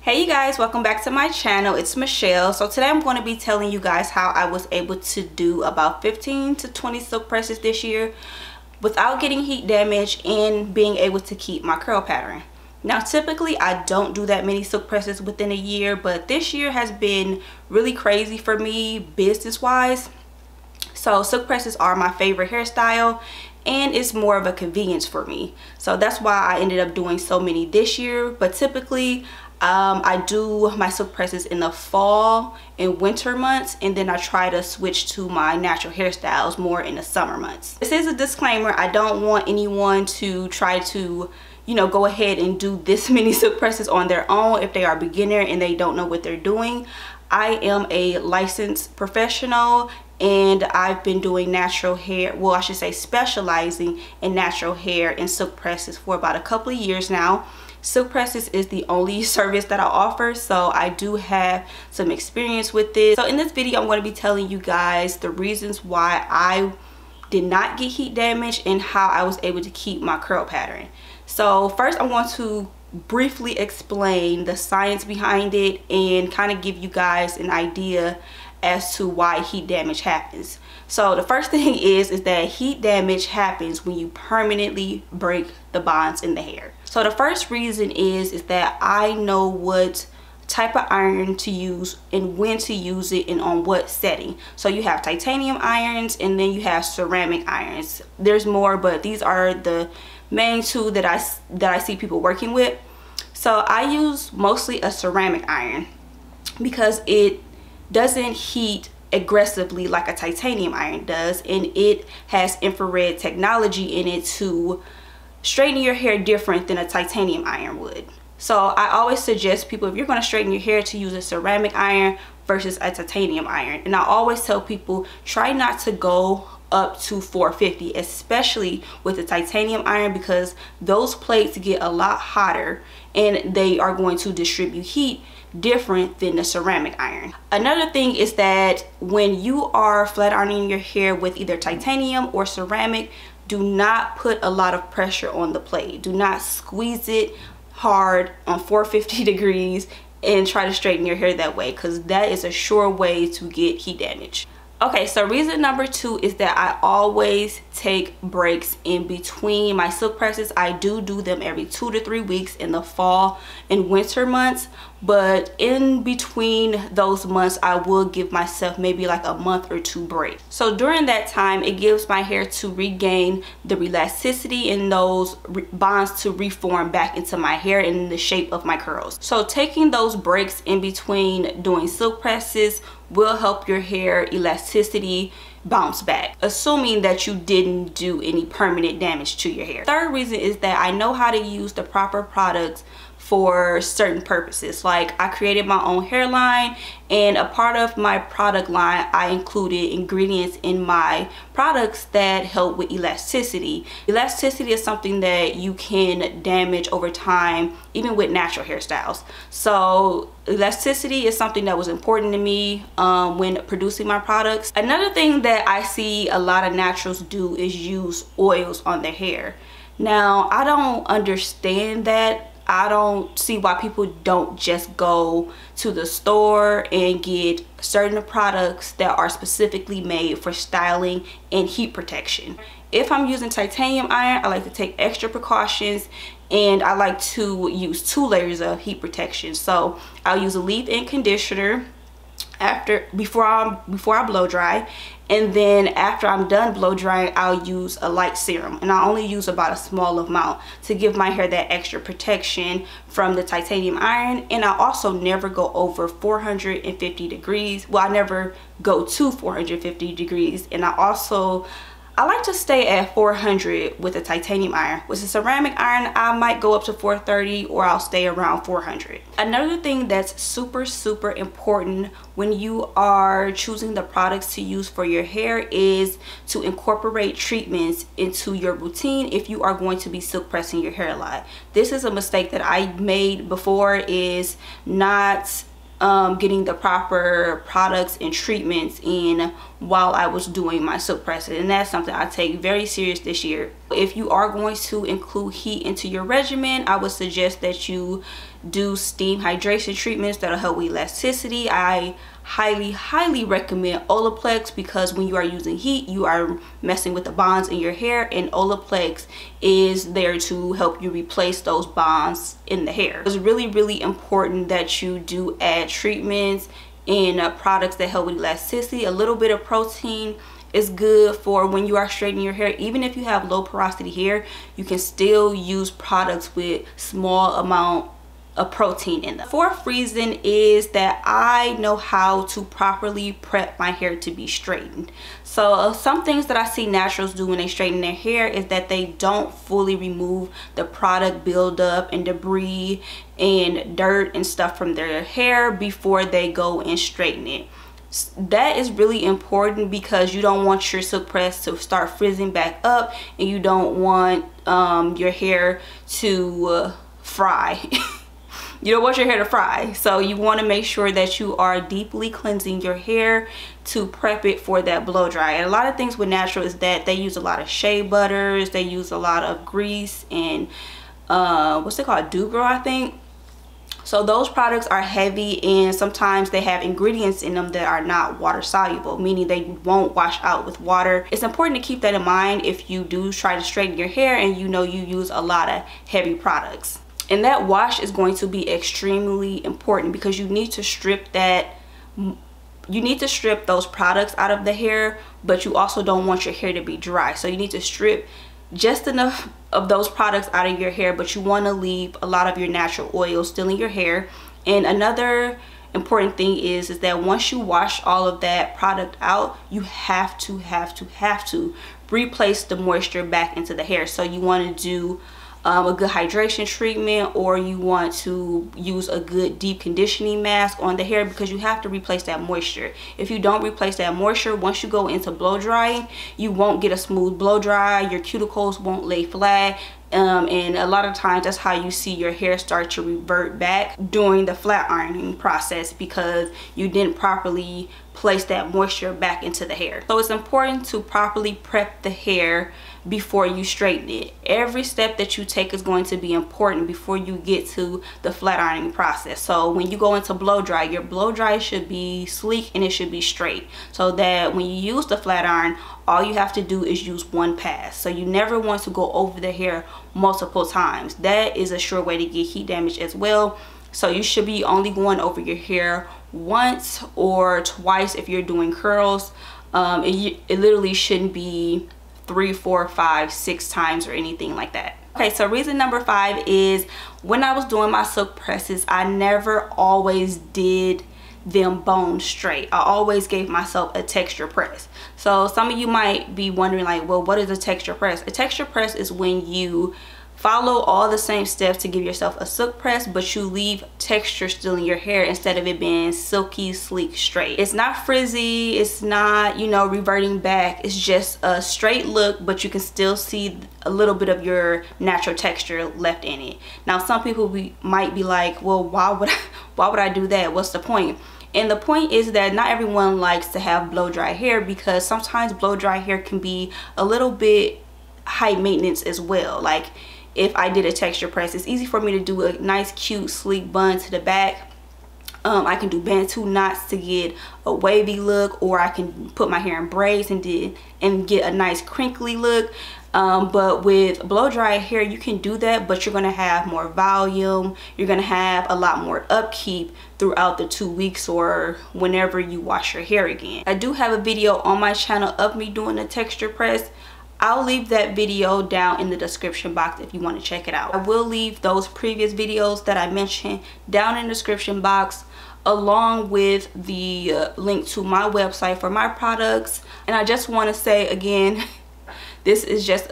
Hey you guys, welcome back to my channel. It's Michelle. So today I'm going to be telling you guys how I was able to do about 15 to 20 silk presses this year without getting heat damage and being able to keep my curl pattern. Now typically I don't do that many silk presses within a year, but this year has been really crazy for me business wise. So silk presses are my favorite hairstyle and it's more of a convenience for me. So that's why I ended up doing so many this year. But typically I do my silk presses in the fall and winter months, and then I try to switch to my natural hairstyles more in the summer months. This is a disclaimer. I don't want anyone to try to, go ahead and do this many silk presses on their own if they are a beginner and they don't know what they're doing. I am a licensed professional and I've been doing natural hair, well I should say specializing in natural hair and silk presses for about a couple of years now. Silk presses is the only service that I offer, so I do have some experience with this. So in this video I'm going to be telling you guys the reasons why I did not get heat damage and how I was able to keep my curl pattern. So first I want to briefly explain the science behind it and kind of give you guys an idea as to why heat damage happens. So the first thing is that heat damage happens when you permanently break the bonds in the hair. So the first reason is that I know what type of iron to use and when to use it and on what setting. So you have titanium irons and then you have ceramic irons. There's more, but these are the main two that I see people working with. So I use mostly a ceramic iron because it doesn't heat aggressively like a titanium iron does, and it has infrared technology in it to straighten your hair different than a titanium iron would. So I always suggest people, if you're going to straighten your hair, to use a ceramic iron versus a titanium iron. And I always tell people, try not to go up to 450, especially with the titanium iron, because those plates get a lot hotter and they are going to distribute heat different than the ceramic iron. Another thing is that when you are flat ironing your hair with either titanium or ceramic, do not put a lot of pressure on the plate. Do not squeeze it hard on 450 degrees and try to straighten your hair that way, because that is a sure way to get heat damage. Okay, so reason number two is that I always take breaks in between my silk presses. I do them every 2 to 3 weeks in the fall and winter months, but in between those months I will give myself maybe like a month or two break. So during that time it gives my hair to regain the elasticity and those bonds to reform back into my hair in the shape of my curls. So taking those breaks in between doing silk presses will help your hair elasticity bounce back, assuming that you didn't do any permanent damage to your hair. Third reason is that I know how to use the proper products for certain purposes. Like I created my own hairline, and a part of my product line I included ingredients in my products that help with elasticity. Elasticity is something that you can damage over time even with natural hairstyles. So elasticity is something that was important to me when producing my products. Another thing that I see a lot of naturals do is use oils on their hair. Now I don't understand that. I don't see why people don't just go to the store and get certain products that are specifically made for styling and heat protection. If I'm using titanium iron, I like to take extra precautions, and I like to use 2 layers of heat protection. So I'll use a leave-in conditioner before I blow dry, and then after I'm done blow drying I'll use a light serum, and I only use about a small amount to give my hair that extra protection from the titanium iron. And I also never go over 450 degrees. Well, I never go to 450 degrees, and I like to stay at 400 with a titanium iron. With a ceramic iron, I might go up to 430, or I'll stay around 400. Another thing that's super important when you are choosing the products to use for your hair is to incorporate treatments into your routine if you are going to be silk pressing your hair a lot. This is a mistake that I made before, is not getting the proper products and treatments in while I was doing my silk presses, and that's something I take very serious this year. If you are going to include heat into your regimen, I would suggest that you do steam hydration treatments that'll help with elasticity. I highly recommend Olaplex, because when you are using heat, you are messing with the bonds in your hair, and Olaplex is there to help you replace those bonds in the hair. It's really important that you do add treatments and products that help with elasticity. A little bit of protein is good for when you are straightening your hair. Even if you have low porosity hair, you can still use products with small amount of protein in them. The fourth reason is that I know how to properly prep my hair to be straightened. So some things that I see naturals do when they straighten their hair is that they don't fully remove the product buildup and debris and dirt and stuff from their hair before they go and straighten it. That is really important, because you don't want your silk press to start frizzing back up, and you don't want your hair to fry. You don't want your hair to fry, so you want to make sure that you are deeply cleansing your hair to prep it for that blow dry. And a lot of things with natural is that they use a lot of shea butters, they use a lot of grease, and what's it called, dew girl, I think. So those products are heavy, and sometimes they have ingredients in them that are not water soluble, meaning they won't wash out with water. It's important to keep that in mind if you do try to straighten your hair and you know you use a lot of heavy products. And that wash is going to be extremely important, because you need to strip those products out of the hair, but you also don't want your hair to be dry. So you need to strip just enough of those products out of your hair, but you want to leave a lot of your natural oil still in your hair. And another important thing is that once you wash all of that product out, you have to replace the moisture back into the hair. So you want to do a good hydration treatment, or you want to use a good deep conditioning mask on the hair, because you have to replace that moisture. If you don't replace that moisture, once you go into blow drying, you won't get a smooth blow dry, your cuticles won't lay flat, and a lot of times that's how you see your hair start to revert back during the flat ironing process, because you didn't properly place that moisture back into the hair. So it's important to properly prep the hair before you straighten it. Every step that you take is going to be important before you get to the flat ironing process. So when you go into blow dry, your blow dry should be sleek and it should be straight, so that when you use the flat iron, all you have to do is use one pass. So you never want to go over the hair multiple times. That is a sure way to get heat damage as well. So you should be only going over your hair once or twice if you're doing curls. It literally shouldn't be 3, 4, 5, 6 times or anything like that. Okay, so reason number 5 is when I was doing my silk presses, I never always did them bone straight. I always gave myself a texture press. So some of you might be wondering, like, well, what is a texture press? A texture press is when you follow all the same steps to give yourself a silk press, but you leave texture still in your hair instead of it being silky, sleek, straight. It's not frizzy, it's not, you know, reverting back. It's just a straight look, but you can still see a little bit of your natural texture left in it. Now some people might be like, well, why would I do that? What's the point? And the point is that not everyone likes to have blow dry hair, because sometimes blow dry hair can be a little bit high maintenance as well. Like if I did a texture press, it's easy for me to do a nice cute sleek bun to the back. I can do bantu knots to get a wavy look, or I can put my hair in braids and get a nice crinkly look. But with blow dry hair, you can do that, but you're gonna have more volume. You're gonna have a lot more upkeep throughout the 2 weeks or whenever you wash your hair again. I do have a video on my channel of me doing a texture press. I'll leave that video down in the description box if you want to check it out. I will leave those previous videos that I mentioned down in the description box, along with the link to my website for my products. And I just want to say again, this is just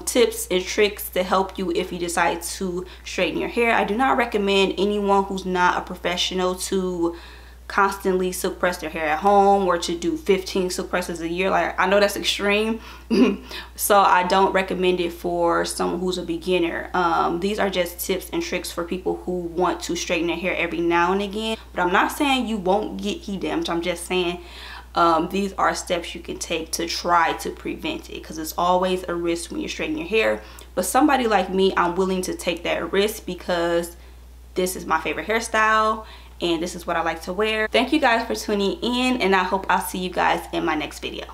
tips and tricks to help you if you decide to straighten your hair. I do not recommend anyone who's not a professional to constantly silk press their hair at home, or to do 15 silk presses a year. Like, I know that's extreme. So I don't recommend it for someone who's a beginner. These are just tips and tricks for people who want to straighten their hair every now and again. But I'm not saying you won't get heat damage. I'm just saying these are steps you can take to try to prevent it, because it's always a risk when you're straightening your hair. But somebody like me, I'm willing to take that risk because this is my favorite hairstyle and this is what I like to wear. Thank you guys for tuning in, and I hope I'll see you guys in my next video.